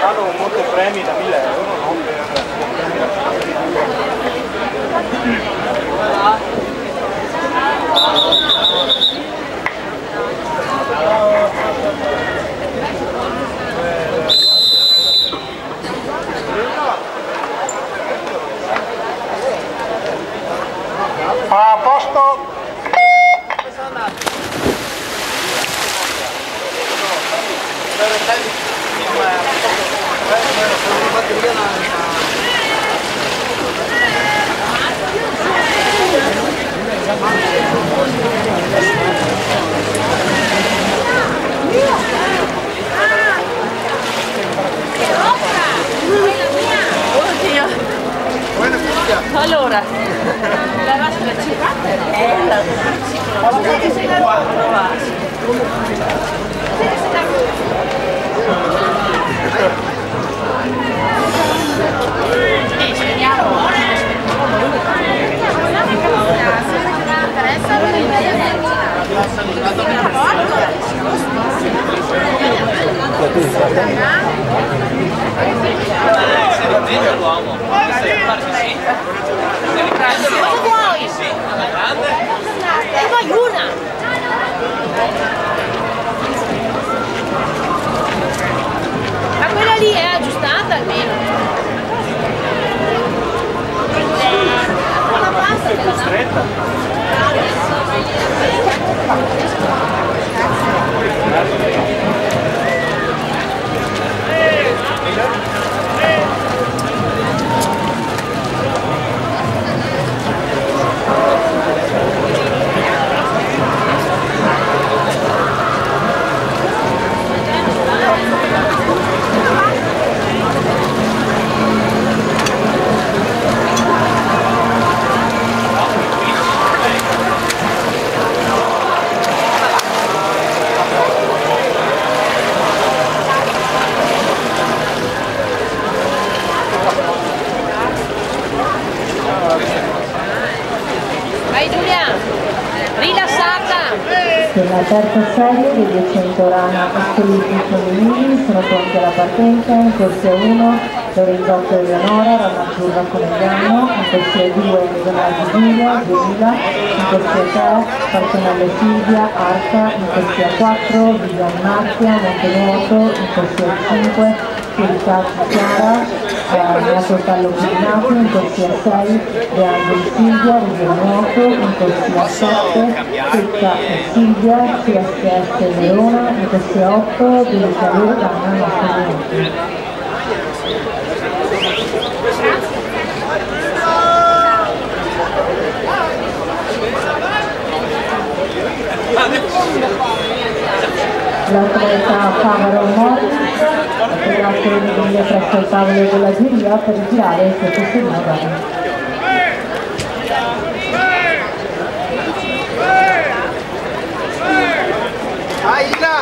Hanno molti premi da 1.000 euro, no? A posto. Allora, la rasca 50 è bella, perché sei qua a provarsi. Cosa vuoi? Ne vuoi una? Ma quella lì è aggiustata almeno. Una pasta che la stretta. Vai Giulia, rilassata! Nella terza serie dei 200 rana assoluti femminili sono pronti alla partenza. In corsia 1 Lorenzo Eleonora, rana azzurra Conegliano, in corsia 2 Donati Giulia, 2000, in corsia 3 Partenelle Silvia, Arca, in corsia 4 Vivian Marzia, Montenuoto, in corsia 5 Riccardo Chiara, nella Portallo Pirinato, in corsia 6 De Angeli Silvia, Regione Nuoto, in corsia 7 Secca e Silvia, CSS Verona, in corsia 8 Di Salero Danna Nostra. L'atleta Favaro Morris potrà venire presso il tavolo della giuria per ritirare il suo testimone d'onore. Aina!